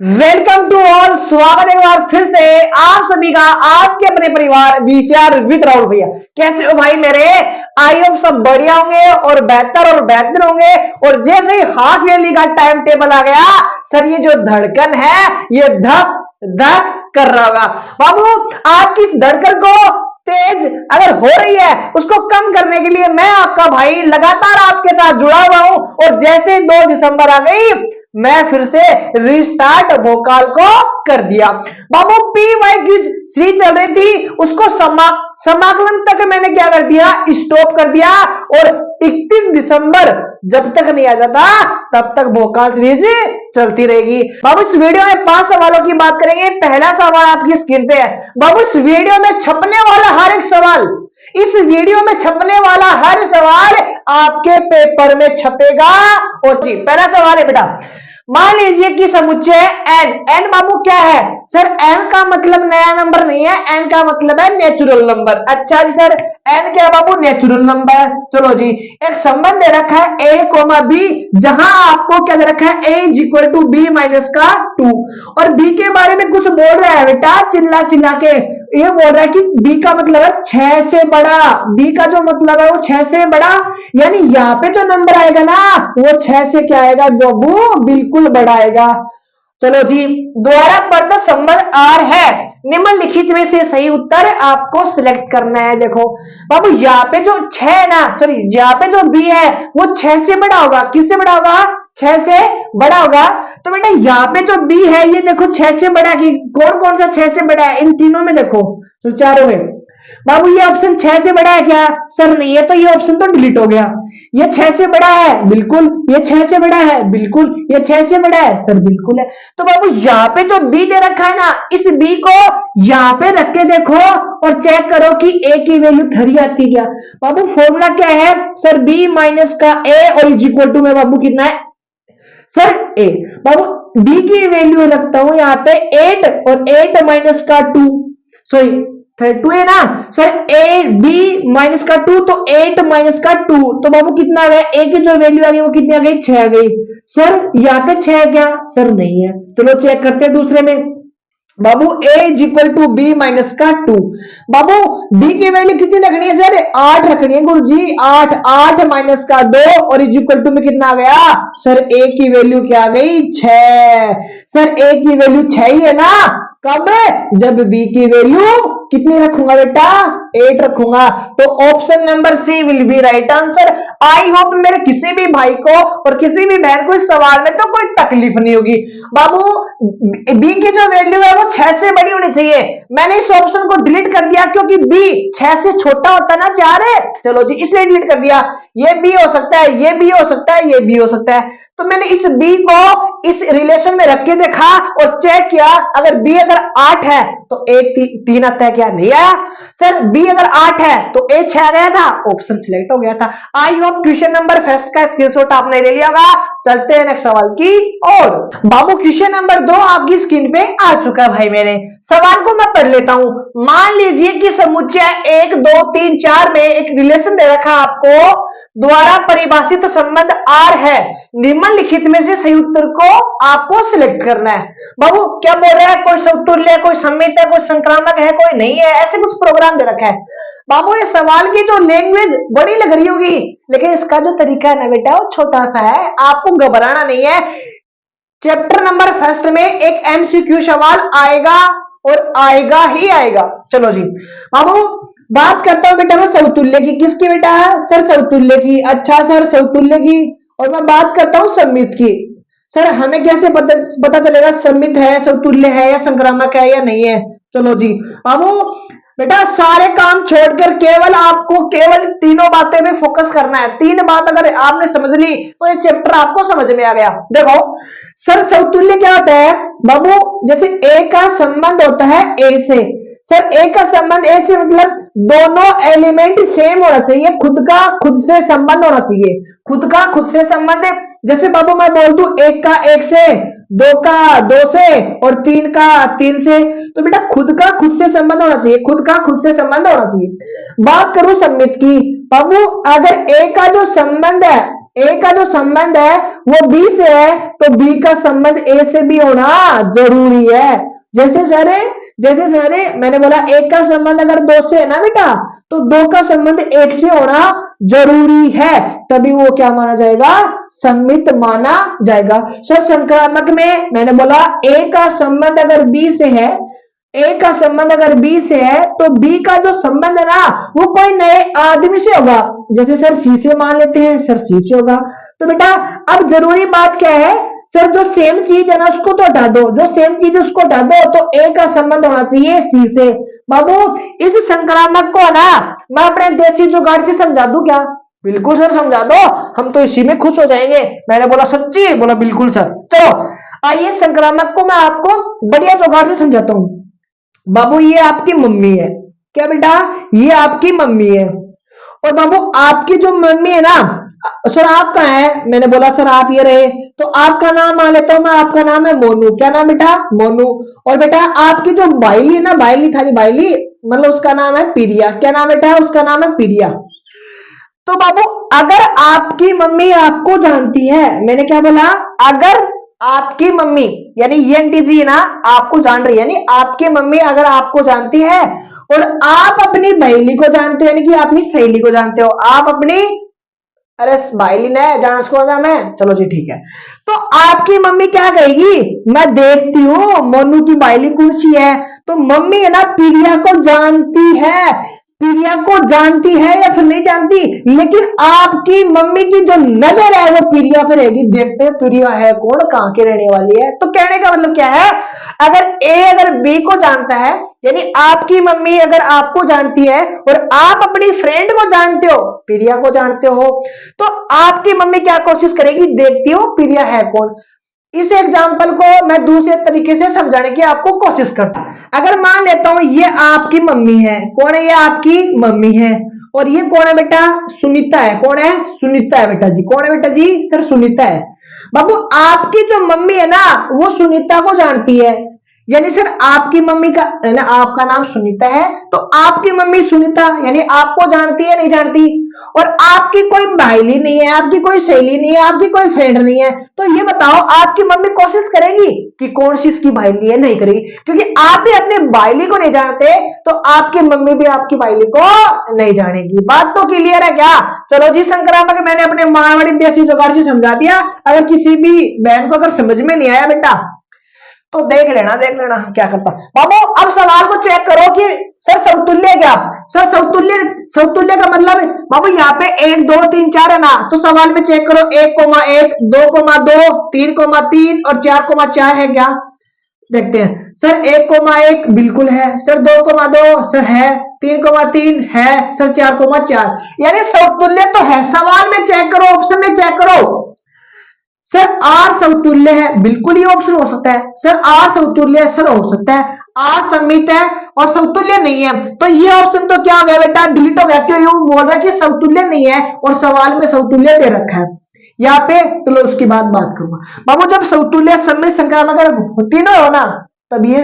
Welcome to all. स्वागत है एक बार फिर से आप सभी का आपके अपने परिवार वीसीआर विद राहुल भैया। कैसे हो भाई मेरे? आई होप सब बढ़िया होंगे और बेहतर होंगे। और जैसे ही हाफ ईयरली का टाइम टेबल आ गया सर, ये जो धड़कन है ये धक धक कर रहा होगा। बाबू, आपकी इस धड़कन को तेज अगर हो रही है उसको कम करने के लिए मैं आपका भाई लगातार आपके साथ जुड़ा हुआ हूं। और जैसे 2 दिसंबर आ गई मैं फिर से रिस्टार्ट भोकाल को कर दिया। बाबू, पी वाई क्यूज सी चल रही थी, उसको समाकलन तक मैंने क्या कर दिया, स्टॉप कर दिया। और 31 दिसंबर जब तक नहीं आ जाता तब तक भोकाल सीरीज चलती रहेगी। बाबू, इस वीडियो में 5 सवालों की बात करेंगे। पहला सवाल आपकी स्क्रीन पे है। बाबू, इस वीडियो में छपने वाला हर एक सवाल, इस वीडियो में छपने वाला हर सवाल आपके पेपर में छपेगा। और जी, पहला सवाल है बेटा, मान लीजिए कि समुच्चय एन। एन बाबू क्या है सर? एन का मतलब नया नंबर नहीं है, एन का मतलब है नेचुरल नंबर। अच्छा जी सर, एन क्या बाबू? Natural number. चलो जी, एक संबंध दे रखा है ए कोमा बी, जहां आपको क्या दे रखा है, A is equal to B minus का 2। और बी के बारे में कुछ बोल रहा है बेटा चिल्ला चिल्ला के। ये बोल रहा है कि बी का मतलब है 6 से बड़ा। बी का जो मतलब है वो 6 से बड़ा, यानी यहाँ पे जो नंबर आएगा ना वो 6 से क्या आएगा बाबू? बिल्कुल बड़ा आएगा। चलो जी, द्वारा प्रदत्त संबंध आर है, निम्नलिखित में से सही उत्तर आपको सिलेक्ट करना है। देखो बाबू, यहाँ पे जो 6 है ना, सॉरी यहाँ पे जो बी है वो 6 से बड़ा होगा। किससे बड़ा होगा? 6 से बड़ा होगा। तो बेटा यहाँ पे जो बी है ये देखो 6 से बड़ा की कौन कौन सा 6 से बड़ा है? इन तीनों में देखो, तो चारों में। बाबू, ये ऑप्शन 6 से बड़ा है क्या? सर नहीं है, तो ये ऑप्शन तो डिलीट हो गया। ये 6 से बड़ा है, बिल्कुल। ये 6 से बड़ा है, बिल्कुल। ये 6 से बड़ा है, सर बिल्कुल है। तो बाबू यहाँ पे जो बी दे रखा है ना, इस बी को यहाँ पे रख के देखो और चेक करो कि ए की वैल्यू 3 आती क्या। बाबू फॉर्मूला क्या है सर? बी माइनस का ए और इज इक्वल टू में बाबू कितना है सर? ए। बाबू बी की वैल्यू रखता हूं यहाँ पे 8 और 8 माइनस का 2, सॉरी 2 है ना सर? ए बी माइनस का 2, तो 8 माइनस का 2, तो बाबू कितना आ गया? ए की जो वैल्यू आ गई वो कितनी आ गई? 6 आ गई। सर यहाँ पे 6 है क्या? सर नहीं है। चलो चेक करते हैं दूसरे में। बाबू A is equal to B minus का 2। बाबू बी की वैल्यू कितनी रखनी है सर? 8 रखनी है गुरु जी। 8 8 माइनस का 2 और इज इक्वल टू में कितना आ गया सर? ए की वैल्यू क्या आ गई? 6। सर ए की वैल्यू 6 ही है ना? कब? जब बी की वैल्यू कितनी रखूंगा बेटा? 8 रखूंगा। तो option number C will be right answer. I hope मेरे किसी भी भाई को और किसी भी बहन को इस सवाल में तो कोई तकलीफ नहीं होगी। बाबू बी की जो वैल्यू है वो 6 से बड़ी होनी चाहिए। मैंने इस ऑप्शन को डिलीट कर दिया क्योंकि बी 6 से छोटा होता है ना 4 है। चलो जी, इसलिए डिलीट कर दिया। ये बी हो सकता है, ये बी हो सकता है, ये बी हो सकता है। तो मैंने इस बी को इस रिलेशन में रख के देखा और चेक किया। अगर बी अगर 8 है तो ए 3 आता है क्या? नहीं आया। सर बी अगर 8 है तो ए 6 आ गया था, ऑप्शन सिलेक्ट हो गया था। I hope question number first का स्क्रीनशॉट आपने ले लिया होगा। चलते हैं नेक्स्ट सवाल की और। बाबू क्वेश्चन नंबर 2 आपकी स्क्रीन पे आ चुका है भाई मेरे। सवाल को मैं पढ़ लेता हूं। मान लीजिए कि समुच्चय 1 2 3 4 में एक रिलेशन दे रखा आपको, द्वारा परिभाषित संबंध आर है, निम्नलिखित में से सही उत्तर को आपको सिलेक्ट करना है। बाबू क्या बोल रहा है? कोई समतुल्य है, कोई सममित है, कोई संक्रामक है, कोई नहीं है, ऐसे कुछ प्रोग्राम दे रखा है। बाबू ये सवाल की जो लैंग्वेज बड़ी लग रही होगी, लेकिन इसका जो तरीका है ना बेटा वो छोटा सा है, आपको घबराना नहीं है। चैप्टर नंबर फर्स्ट में एक एमसीक्यू सवाल आएगा और आएगा ही आएगा। चलो जी बाबू, बात करता हूं बेटा मैं समतुल्य की। किसकी बेटा? सर समतुल्य की। अच्छा सर समतुल्य की। और मैं बात करता हूं सममित की। सर हमें कैसे पता चलेगा सममित है, समतुल्य है या संक्रामक है या नहीं है? चलो जी बाबू, बेटा सारे काम छोड़कर केवल आपको केवल तीनों बातें में फोकस करना है। 3 बात अगर आपने समझ ली तो ये चैप्टर आपको समझ में आ गया। देखो सर समतुल्य क्या होता है बाबू? जैसे ए का संबंध होता है ए से। सर ए का संबंध ए से मतलब दोनों एलिमेंट सेम होना चाहिए, खुद का खुद से संबंध होना चाहिए। खुद का खुद से संबंध है। जैसे बाबू मैं बोल दूं 1 का 1 से, 2 का 2 से और 3 का 3 से, तो बेटा खुद का खुद से संबंध होना चाहिए, खुद का खुद से संबंध होना चाहिए। बात करूं सममित की। बाबू अगर ए का जो संबंध है ए का जो संबंध है वो बी से है, तो बी का संबंध ए से भी होना जरूरी है। जैसे सर मैंने बोला एक का संबंध अगर दो से है ना बेटा, तो दो का संबंध एक से होना जरूरी है, तभी वो क्या माना जाएगा, सम्मित माना जाएगा। सर संक्रामक में मैंने बोला ए का संबंध अगर बी से है, ए का संबंध अगर बी से है, तो बी का जो संबंध है ना वो कोई नए आदमी से होगा। जैसे सर सी से मान लेते हैं, सर सी से होगा। तो बेटा अब जरूरी बात क्या है, सर जो सेम चीज है ना उसको तो हटा दो, जो सेम चीज उसको हटा दो, तो ए का संबंध होना चाहिए सी से। बाबू इस संक्रामक को ना मैं अपने देसी जुगाड़ से समझा दूं क्या? बिल्कुल सर समझा दो, हम तो इसी में खुश हो जाएंगे। मैंने बोला सच्ची? बोला बिल्कुल सर। चलो आइए संक्रामक को मैं आपको बढ़िया जुगाड़ से समझाता हूं। बाबू ये आपकी मम्मी है, क्या बेटा? ये आपकी मम्मी है। और बाबू आपकी जो मम्मी है ना, सर आप कहाँ है? मैंने बोला सर आप ये रहे, तो आपका नाम मान लेता हूं मैं, आपका नाम है मोनू। क्या नाम बेटा? मोनू। और बेटा आपकी जो बाइली है ना, बाइली थारी बाइली, मतलब उसका नाम है प्रिया। क्या नाम बेटा? उसका नाम है प्रिया। तो बाबू अगर आपकी मम्मी आपको जानती है, मैंने क्या बोला? अगर आपकी मम्मी यानी ये आंटी जी ना आपको जान रही है, यानी आपकी मम्मी अगर आपको जानती है और आप अपनी बहेली को जानते हो, यानी कि अपनी सहेली को जानते हो, आप अपनी, अरे बाइली ने जान उसको मैं, चलो जी ठीक है। तो आपकी मम्मी क्या कहेगी? मैं देखती हूँ मोनू की बाइली कौन सी है। तो मम्मी है ना प्रिया को जानती है, प्रिया को जानती है या फिर नहीं जानती, लेकिन आपकी मम्मी की जो नजर है वो प्रिया पर रहेगी। देखते हैं प्रिया है कौन, कहां के रहने वाली है। तो कहने का मतलब क्या है, अगर बी को जानता है, यानी आपकी मम्मी अगर आपको जानती है और आप अपनी फ्रेंड को जानते हो, प्रिया को जानते हो, तो आपकी मम्मी क्या कोशिश करेगी? देखती हो प्रिया है कौन। इस एग्जाम्पल को मैं दूसरे तरीके से समझाने की आपको कोशिश करता हूं। अगर मान लेता हूं ये आपकी मम्मी है, कौन है? ये आपकी मम्मी है। और ये कौन है बेटा? सुनीता है। कौन है? सुनीता है बेटा जी। कौन है बेटा जी? सर सुनीता है। बाबू आपकी जो मम्मी है ना वो सुनीता को जानती है, यानी सर आपकी मम्मी का ना, आपका नाम सुनीता है, तो आपकी मम्मी सुनीता यानी आपको जानती है, नहीं जानती? और आपकी कोई बाइली नहीं है, आपकी कोई सहेली नहीं है, आपकी कोई फ्रेंड नहीं है, तो ये बताओ आपकी मम्मी कोशिश करेगी कि कौन सी इसकी बाइली है? नहीं करेगी, क्योंकि आप भी अपने बाइली को नहीं जानते, तो आपकी मम्मी भी आपकी बाइली को नहीं जानेगी। बात तो क्लियर है क्या? चलो जी संक्रामक मैंने अपने मारवाड़ी देसी जुगाड़ से समझा दिया। अगर किसी भी बहन को अगर समझ में नहीं आया बेटा तो देख लेना क्या करता। बाबू अब सवाल को चेक करो कि सर समतुल्य क्या? सर समतुल्य का मतलब बाबू यहाँ पे 1 2 3 4 है ना, तो सवाल में चेक करो 1,1 2,2 3,3 और 4,4 है क्या? देखते हैं। सर 1,1 बिल्कुल है, सर 2,2 सर है, 3,3 है, सर 4,4 यानी समतुल्य तो है। सवाल में चेक करो, ऑप्शन में चेक करो। सर आर समतुल्य है, बिल्कुल ही ऑप्शन हो सकता है। सर आर समतुल्य है, सर हो सकता है। आर सममित है और समतुल्य नहीं है, तो ये ऑप्शन तो क्या हो गया बेटा? डिलीट हो गया। क्यों? यूं बोल रहा है कि समतुल्य नहीं है और सवाल में समतुल्य दे रखा है यहाँ पे, तो लो उसकी बात करूंगा। बाबू जब समतुल्य सम्मित संक्रामक अगर तीनों हो ना, तब ये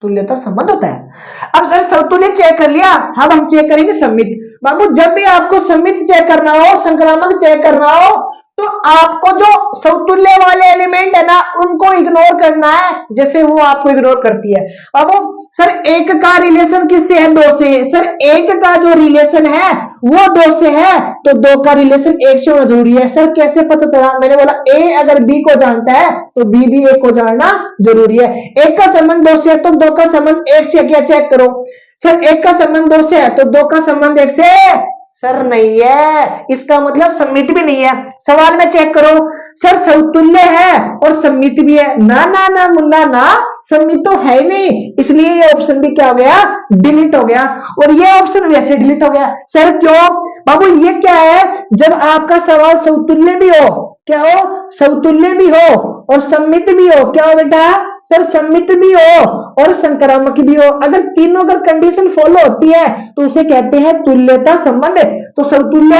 तुल्यता संबंध होता है। अब सर समतुल्य चेक कर लिया, अब हम चेक करेंगे सम्मित। बाबू जब भी आपको सम्मित चेक करना हो, संक्रामक चेक करना हो, तो आपको जो समतुल्य वाले एलिमेंट है ना उनको इग्नोर करना है, जैसे वो आपको इग्नोर करती है। अब सर एक का रिलेशन किससे है? 2 से। सर एक का जो रिलेशन है वो 2 से है, तो 2 का रिलेशन 1 से होना जरूरी है। सर कैसे पता चला? मैंने बोला ए अगर बी को जानता है तो बी भी ए को जानना जरूरी है। एक का संबंध 2 से है तो 2 का संबंध 1 से क्या? चेक करो। सर एक का संबंध 2 से है तो 2 का संबंध 1 से सर नहीं है, इसका मतलब सम्मित भी नहीं है। सवाल में चेक करो, सर समतुल्य है और सम्मित भी है। ना ना ना मुन्ना ना, सम्मित तो है ही नहीं, इसलिए ये ऑप्शन भी क्या हो गया? डिलीट हो गया। और ये ऑप्शन वैसे डिलीट हो गया। सर क्यों? बाबू ये क्या है, जब आपका सवाल समतुल्य भी हो, क्या हो? समतुल्य भी हो और सम्मित भी हो। क्या हो बेटा? सर सम्मित भी हो और संक्रामक भी हो। अगर तीनों अगर कंडीशन फॉलो होती है तो उसे कहते हैं तुल्यता संबंध। तो समतुल्य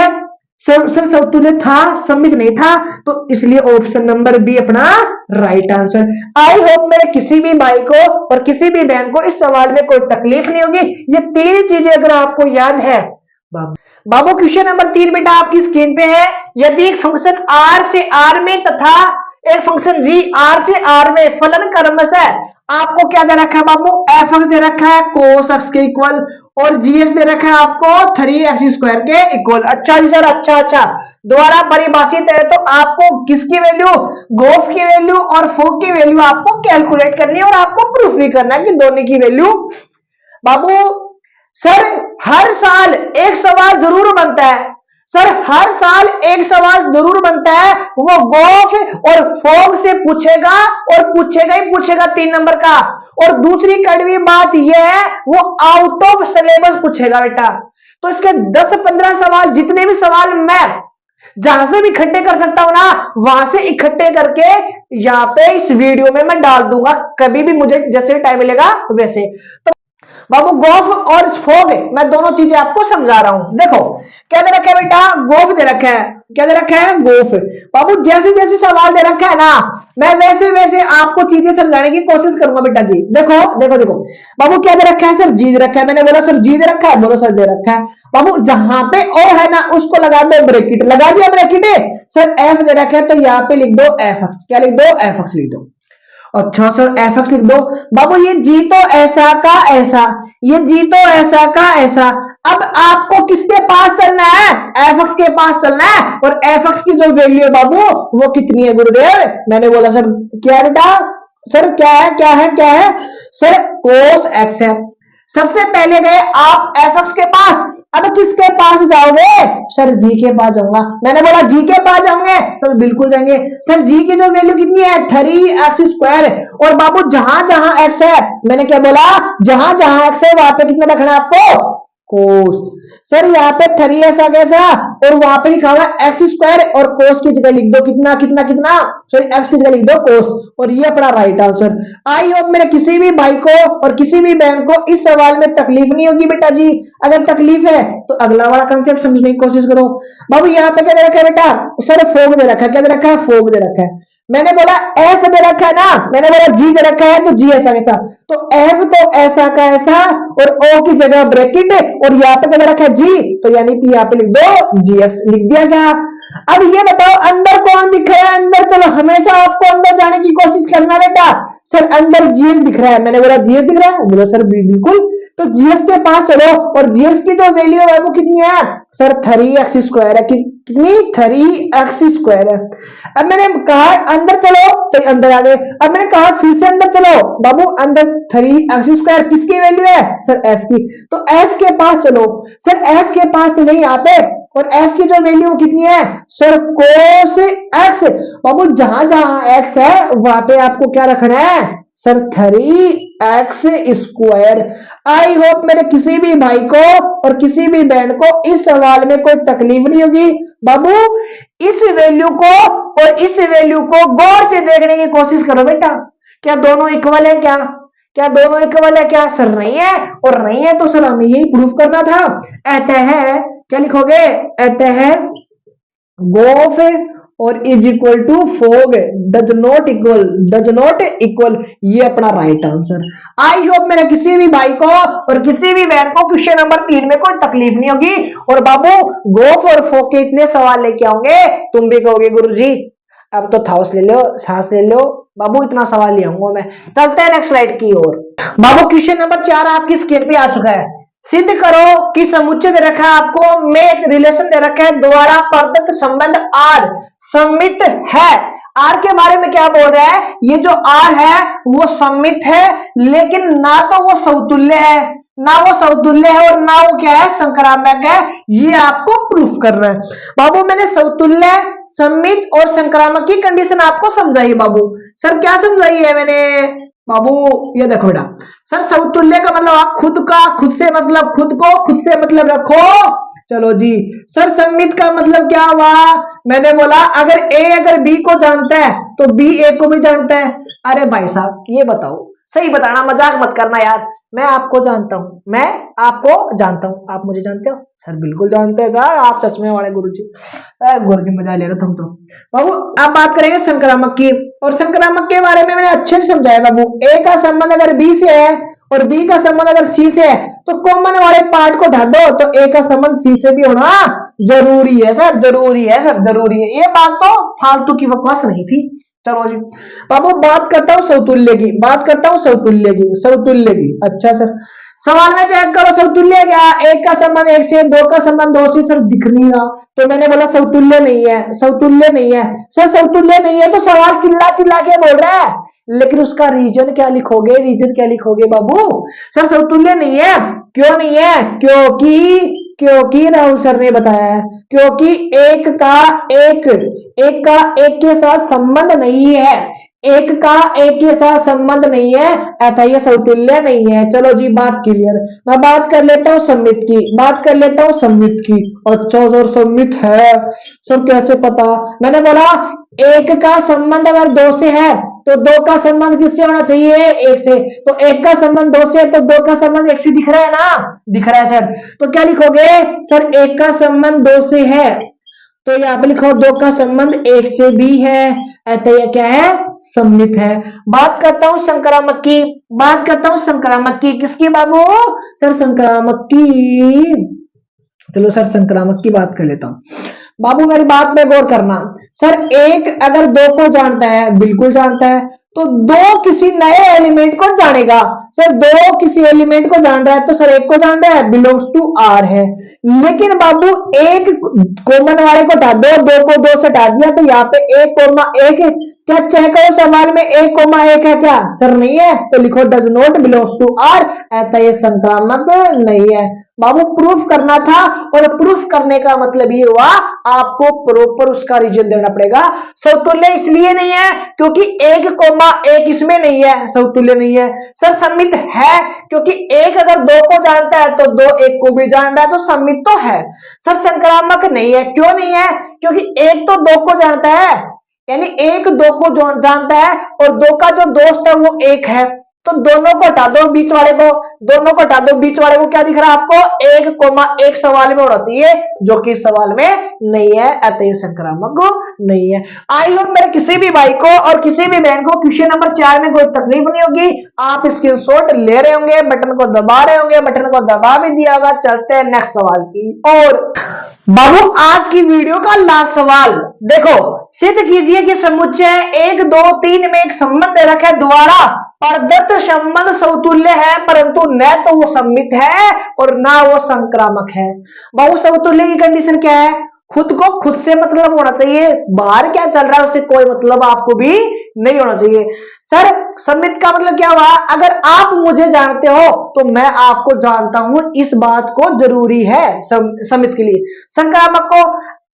सर समतुल्य था, सम्मित नहीं था, तो इसलिए ऑप्शन नंबर बी अपना राइट आंसर। आई होप मेरे किसी भी भाई को और किसी भी बहन को इस सवाल में कोई तकलीफ नहीं होगी। ये 3 चीजें अगर आपको याद है बाबू क्वेश्चन नंबर 3 बेटा आपकी स्क्रीन पे है। यदि एक फंक्शन R से R में तथा एक फंक्शन G R से R में फलन क्रमशः आपको क्या दे रखा है बाबू, एफ एक्स दे रखा है कोस एक्स के इक्वल और जी एक्स दे रखा है आपको 3x² के इक्वल। अच्छा जी सर, अच्छा द्वारा परिभाषित है, तो आपको किसकी वैल्यू, गोफ की वैल्यू और फोक की वैल्यू आपको कैलकुलेट करनी है और आपको प्रूफ भी करना है कि दोनों की वैल्यू। बाबू सर हर साल एक सवाल जरूर बनता है, सर हर साल एक सवाल जरूर बनता है, वो गोफ और फोक से पूछेगा और पूछेगा ही पूछेगा 3 नंबर का। और दूसरी कड़वी बात यह है वो आउट ऑफ सिलेबस पूछेगा बेटा। तो इसके 10-15 सवाल, जितने भी सवाल मैं जहां से भी इकट्ठे कर सकता हूं ना, वहां से इकट्ठे करके यहाँ पे इस वीडियो में मैं डाल दूंगा, कभी भी मुझे जैसे टाइम मिलेगा वैसे। तो बाबू गोफ और फोग मैं दोनों चीजें आपको समझा रहा हूं। देखो क्या दे रखा है बेटा, गोफ दे रखा है, क्या दे रखा है, गोफ। बाबू जैसे जैसे सवाल दे रखा है ना, मैं वैसे वैसे आपको चीजें समझाने की कोशिश करूंगा बेटा जी। देखो देखो देखो बाबू क्या दे रखा है, सर जी दे रखा है, मैंने बोला सर जी दे रखा है, बोलो सर दे रखा है। बाबू जहां पे ओ है ना उसको लगा दो ब्रैकेट, लगा दिया ब्रैकेट। सर एफ दे रखा है तो यहाँ पे लिख दो एफ एक्स, क्या लिख दो, एफ एक्स लिख दो। अच्छा सर एफ एक्स लिख दो। बाबू ये जी तो ऐसा का ऐसा, ये जी तो ऐसा का ऐसा। अब आपको किसके पास चलना है, एफ एक्स के पास चलना है। और एफ एक्स की जो वैल्यू है बाबू वो कितनी है गुरुदेव, मैंने बोला सर क्या बेटा, सर क्या है क्या है क्या है, सर कोस एक्स है। सबसे पहले गए आप एफ एक्स के पास, अब किसके पास जाओगे, सर जी के पास जाऊंगा। मैंने बोला जी के पास जाओगे, सर बिल्कुल जाएंगे। सर जी की जो वैल्यू कितनी है 3x²। और बाबू जहां जहां एक्स है, मैंने क्या बोला, जहां जहां एक्स है वहां पे कितना रखना है आपको, कोस। सर यहाँ पे 3 ऐसा कैसा और वहां पे लिखा हुआ x² और कोस की जगह लिख दो कितना कितना कितना, सॉरी x की जगह लिख दो कोस। और ये अपना राइट आंसर। आई होप मेरे किसी भी भाई को और किसी भी बहन को इस सवाल में तकलीफ नहीं होगी बेटा जी। अगर तकलीफ है तो अगला वाला कंसेप्ट समझने की कोशिश करो। बाबू यहाँ पे क्या दे रखा है बेटा, सर फोग दे रखा है, क्या दे रखा है, फोग दे रखा है। मैंने बोला एफ दे रखा है ना, मैंने बोला जी दे रखा है तो जी ऐसा कैसा, तो एफ तो ऐसा का ऐसा और ओ की जगह ब्रैकेट और यहाँ पे क्या रखा है जी, तो यानी कि यहाँ पे लिख दो जी एक्स, लिख दिया गया। अब ये बताओ अंदर कौन दिख रहा है, अंदर चलो, हमेशा आपको अंदर जाने की कोशिश करना बेटा। सर अंदर जीएस दिख रहा है, मैंने बोला जीएस दिख रहा है, बोलो सर बिल्कुल। तो जीएस के पास चलो और जीएस की जो वैल्यू है वो कितनी है, सर 3x² है, कितनी 3x² है। अब मैंने कहा अंदर चलो तो अंदर आ गए, अब मैंने कहा फिर से अंदर चलो, बाबू अंदर 3x² किसकी वैल्यू है, सर f की। तो f के पास चलो, सर f के पास चले यहाँ पे और f की जो वैल्यू कितनी है, सर कोस x। बाबू जहां जहां x है वहां पे आपको क्या रखना है, सर 3x²। आई होप मेरे किसी भी भाई को और किसी भी बहन को इस सवाल में कोई तकलीफ नहीं होगी। बाबू इस वैल्यू को और इस वैल्यू को गौर से देखने की कोशिश करो बेटा, क्या दोनों इक्वल है, क्या क्या दोनों इक्वल है, क्या सर नहीं है, और नहीं है तो सर हमें यही प्रूफ करना था। अतः क्या लिखोगे, अतः गोफ और is equal to fog does not equal, ये अपना राइट आंसर। आई होप मेरे किसी भी भाई को और किसी भी बहन को क्वेश्चन नंबर 3 में कोई तकलीफ नहीं होगी। और बाबू गोफ और फोग के इतने सवाल लेके आओगे तुम भी कहोगे गुरुजी अब तो थाउस ले लो, सांस ले लो, बाबू इतना सवाल ले आऊंगा मैं। चलते हैं नेक्स्ट स्लाइड की ओर। बाबू क्वेश्चन नंबर 4 आपकी स्क्रीन पे आ चुका है। सिद्ध करो कि समुच्चय दे रखा है आपको में एक रिलेशन दे रखा है द्वारा प्रदत्त संबंध आर सममित है। आर के बारे में क्या बोल रहा है, ये जो आर है वो सममित है, लेकिन ना तो वो समतुल्य है, ना वो समतुल्य है और ना वो क्या है, संक्रामक है। ये आपको प्रूफ करना है। बाबू मैंने समतुल्य, सममित और संक्रामक की कंडीशन आपको समझाई। बाबू सर क्या समझाई है मैंने, बाबू ये देखो बेटा, सर समतुल्य का मतलब आप खुद का, खुद से मतलब खुद को, खुद से मतलब रखो, चलो जी। सर सममित का मतलब क्या हुआ, मैंने बोला अगर ए अगर बी को जानता है तो बी ए को भी जानता है। अरे भाई साहब ये बताओ, सही बताना, मजाक मत करना यार। मैं आपको जानता हूं, मैं आपको जानता हूं, आप मुझे जानते हो, सर बिल्कुल जानते हैं सर, आप चश्मे वाले गुरुजी। गुरुजी मजा ले रहे तुम तो। बाबू अब बात करेंगे संक्रामक की, और संक्रामक के बारे में मैंने अच्छे से समझाया। बाबू ए का संबंध अगर बी से है और बी का संबंध अगर सी से है तो कॉमन वाले पार्ट को हटा दो तो ए का संबंध सी से भी होना जरूरी है सर, जरूरी है सर, जरूरी है। ये बात तो फालतू की बकवास नहीं थी। चलो जी बाबू बात करता हूँ समतुल्य की, बात करता हूँ समतुल्य की, समतुल्य की। अच्छा सर सवाल में चेक करो समतुल्य क्या, एक का संबंध एक से, दो का संबंध दो से। सर दिख नहीं रहा तो मैंने बोला समतुल्य नहीं है, समतुल्य नहीं है। सर समतुल्य नहीं है तो सवाल चिल्ला चिल्ला के बोल रहा है, लेकिन उसका रीजन क्या लिखोगे, रीजन क्या लिखोगे बाबू? सर समतुल्य नहीं है, क्यों नहीं है? क्योंकि राहुल सर ने बताया है, क्योंकि एक का एक के साथ संबंध नहीं है, एक का एक के साथ संबंध नहीं है, अतः यह समतुल्य नहीं है। चलो जी बात क्लियर। मैं बात कर लेता हूँ सममित की, बात कर लेता हूँ सममित की। अच्छा सर सममित है, सर कैसे पता? मैंने बोला एक का संबंध अगर दो से है तो दो का संबंध किससे होना चाहिए? एक से। तो एक का संबंध दो से तो दो का संबंध एक से दिख रहा है ना, दिख रहा है सर। तो क्या लिखोगे? सर एक का संबंध दो से है तो यहाँ पे लिखो दो का संबंध एक से भी है, अतः यह क्या है? सममित है। बात करता हूं संक्रामक की, बात करता हूं संक्रामक की। किसकी बाबू? सर संक्रामक की। चलो सर संक्रामक की बात कर लेता हूं। बाबू मेरी बात में गौर करना। सर एक अगर दो को जानता है, बिल्कुल जानता है, तो दो किसी नए एलिमेंट को जानेगा। सर दो किसी एलिमेंट को जान रहा है तो सर एक को जान रहा है, बिलोंग्स टू आर है। लेकिन बाबू एक कॉमन वाले को हटा दो को दो से हटा दिया तो यहाँ पे एक कोमा एक, क्या चेक करो सवाल में एक कोमा एक है क्या? सर नहीं है तो लिखो does not belongs to R, अतः ये संक्रामक नहीं है। बाबू प्रूफ करना था और प्रूफ करने का मतलब ये हुआ आपको प्रॉपर उसका रीजन देना पड़ेगा। समतुल्य इसलिए नहीं है क्योंकि एक कोमा एक इसमें नहीं है, समतुल्य नहीं है। सर सममित है क्योंकि एक अगर दो को जानता है तो दो एक को भी जान रहा है तो सममित तो है। सर संक्रामक नहीं है, क्यों नहीं है? क्योंकि एक तो दो को जानता है, यानी एक दो को जानता है और दो का जो दोस्त है वो एक है, तो दोनों को हटा दो बीच वाले को, दोनों को हटा दो बीच वाले को। क्या दिख रहा है आपको? एक कोमा एक सवाल में होना चाहिए जो कि सवाल में नहीं है, अतः संक्रामक नहीं है। आई होप मेरे किसी भी भाई को और किसी भी बहन को क्वेश्चन नंबर 4 में कोई तकलीफ नहीं होगी। आप स्क्रीनशॉट ले रहे होंगे, बटन को दबा रहे होंगे, बटन को दबा भी दिया होगा। चलते हैं नेक्स्ट सवाल की और बाबू आज की वीडियो का लास्ट सवाल देखो, सिद्ध कीजिए कि समुच्चय 1 2 3 में एक संबंध रखा द्वारा प्रदत्त संबंध समतुल्य है परंतु न तो वो सममित है और ना वो संक्रामक है। बाबू समतुल्य की कंडीशन क्या है? खुद को खुद से मतलब होना चाहिए, बाहर क्या चल रहा है उससे कोई मतलब आपको भी नहीं होना चाहिए। सर सममित का मतलब क्या हुआ? अगर आप मुझे जानते हो तो मैं आपको जानता हूं, इस बात को जरूरी है सममित के लिए। संक्रामक को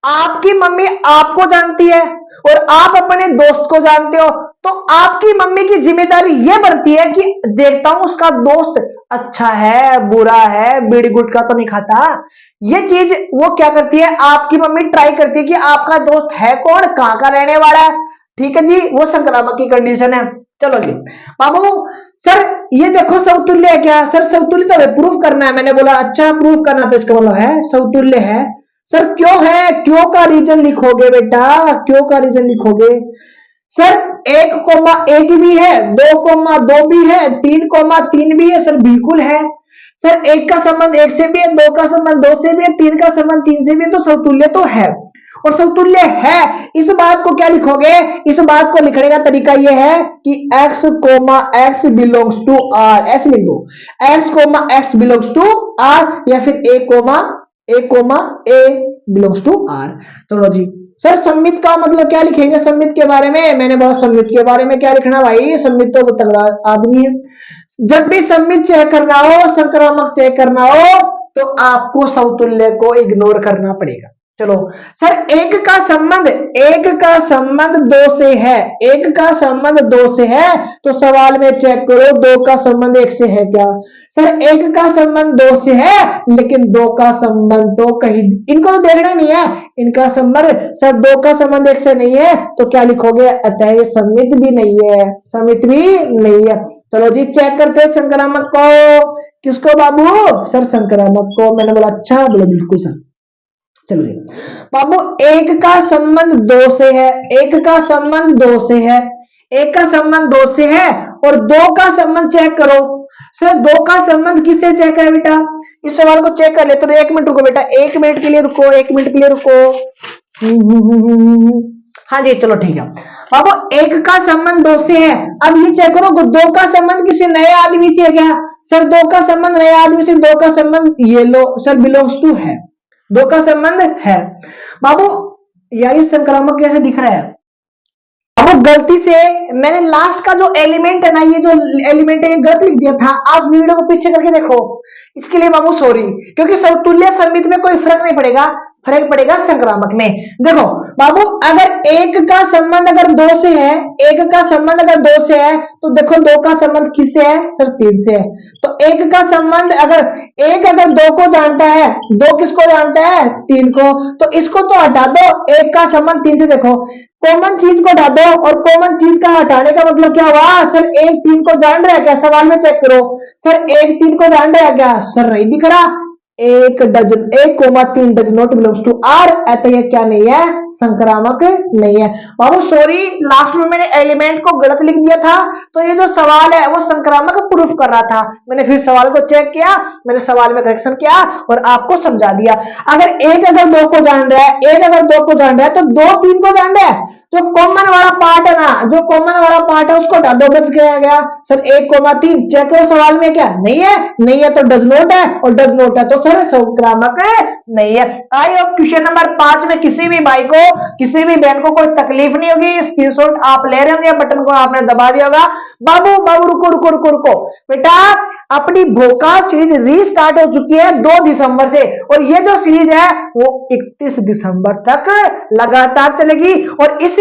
आपकी मम्मी आपको जानती है और आप अपने दोस्त को जानते हो तो आपकी मम्मी की जिम्मेदारी यह बनती है कि देखता हूं उसका दोस्त अच्छा है बुरा है, बीड़ी गुटखा तो नहीं खाता। ये चीज वो क्या करती है, आपकी मम्मी ट्राई करती है कि आपका दोस्त है कौन, कहां का रहने वाला है। ठीक है जी, वो संक्रामक की कंडीशन है। चलो जी बाबू सर ये देखो समतुल्य है क्या? सर समतुल्य तो प्रूफ करना है, मैंने बोला अच्छा प्रूफ करना तो इसका मतलब है समतुल्य है। सर क्यों है? क्यों का रीजन लिखोगे बेटा, क्यों का रीजन लिखोगे? सर 1 कोमा 1 भी है, 2 कोमा 2 भी है, 3 कोमा 3 भी है। सर बिल्कुल है। सर 1 का संबंध 1 से भी है, 2 का संबंध 2 से भी है, 3 का संबंध 3 से भी है, तो समतुल्य तो है। और समतुल्य है इस बात को क्या लिखोगे? इस बात को लिखने का तरीका यह है कि x comma x belongs to r, ऐसे लिख दो x comma x belongs to r या फिर a comma a belongs to r। तो जी सर सममित का मतलब क्या लिखेंगे? सममित के बारे में मैंने बहुत सममित के बारे में क्या लिखना भाई, सममित तो तगड़ा आदमी है। जब भी सममित चेक करना हो, संक्रामक चेक करना हो तो आपको समतुल्य को इग्नोर करना पड़ेगा। चलो सर एक का संबंध 2 से है, एक का संबंध 2 से है तो सवाल में चेक करो 2 का संबंध 1 से है क्या? सर एक का संबंध 2 से है लेकिन 2 का संबंध तो कहीं, इनको तो देखना नहीं है, इनका संबंध सर 2 का संबंध 1 से नहीं है तो क्या लिखोगे? अतः ये सममित भी नहीं है, सममित भी नहीं है। चलो जी चेक करते हैं संक्रामक को। किसको बाबू? सर संक्रामक को। मैंने बोला अच्छा, बोला बिल्कुल सर। चलिए बाबू एक का संबंध 2 से है, एक का संबंध 2 से है, एक का संबंध 2 से है और दो का संबंध चेक करो। सर दो का संबंध किससे चेक है बेटा, इस सवाल को चेक कर ले तो 1 मिनट रुको बेटा, 1 मिनट के लिए रुको, 1 मिनट के लिए रुको। हाँ जी चलो ठीक है बाबू, एक का संबंध दो से है। अब ये चेक करो दो का संबंध किसी नए आदमी से है क्या, सर दो का संबंध नए आदमी से, दो का संबंध ये लो सर बिलोंग्स टू है, दो का संबंध है। बाबू यार ये संक्रामक कैसे दिख रहा है, अब गलती से मैंने लास्ट का जो एलिमेंट है ना, ये जो एलिमेंट है ये गलत लिख दिया था। आप वीडियो को पीछे करके देखो, इसके लिए बाबू सॉरी, क्योंकि समतुल्य समिति में कोई फर्क नहीं पड़ेगा, फर्क पड़ेगा संक्रामक में। देखो बाबू अगर एक का संबंध अगर दो से है, एक का संबंध अगर दो से है तो देखो दो का संबंध किससे है, सर 3 से है। तो एक का संबंध अगर एक अगर दो को जानता है, दो किसको जानता है, 3 को, तो इसको तो हटा दो, एक का संबंध 3 से। देखो कॉमन चीज को हटा दो, और कॉमन चीज का हटाने का मतलब क्या हुआ, सर 1 3 को जान रहा है क्या, सवाल में चेक करो, सर 1 3 को जान रहा है क्या, सर नहीं दिख रहा, 1,3 does not belongs to R, अतः यह क्या नहीं है, संक्रामक नहीं है। बाबू सॉरी लास्ट में मैंने एलिमेंट को गलत लिख दिया था, तो ये जो सवाल है वो संक्रामक प्रूफ कर रहा था। मैंने फिर सवाल को चेक किया, मैंने सवाल में करेक्शन किया और आपको समझा दिया। अगर एक अगर दो को जान रहा है, एक अगर दो को जान रहा है तो दो 3 को जान रहा है। जो कॉमन वाला पार्ट है ना, जो कॉमन वाला पार्ट है उसको हटा दो, बच गया सर 1,3। चेक करो सवाल में क्या नहीं है, नहीं है तो डज नॉट है, और डज नॉट है तो सर संक्रामक नहीं है। आई होप क्वेश्चन नंबर 5 में किसी भी भाई को, किसी भी बहन को कोई तकलीफ नहीं होगी। स्क्रीनशॉट आप ले रहे होंगे, बटन को आपने दबा दिया होगा। बाबू बाबू रुको रुको रुको रुको बेटा, अपनी भोका सीरीज रीस्टार्ट हो चुकी है 2 दिसंबर से, और ये जो सीरीज है वो 31 दिसंबर तक लगातार चलेगी। और इस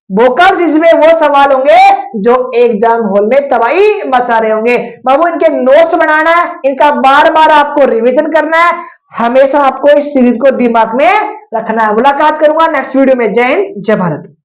भोका सीरीज में वो सवाल होंगे जो एग्जाम हॉल में तबाही मचा रहे होंगे। बाबू इनके नोट्स बनाना है, इनका बार बार आपको रिवीजन करना है, हमेशा आपको इस सीरीज को दिमाग में रखना है। मुलाकात करूंगा नेक्स्ट वीडियो में। जय हिंद जय भारत।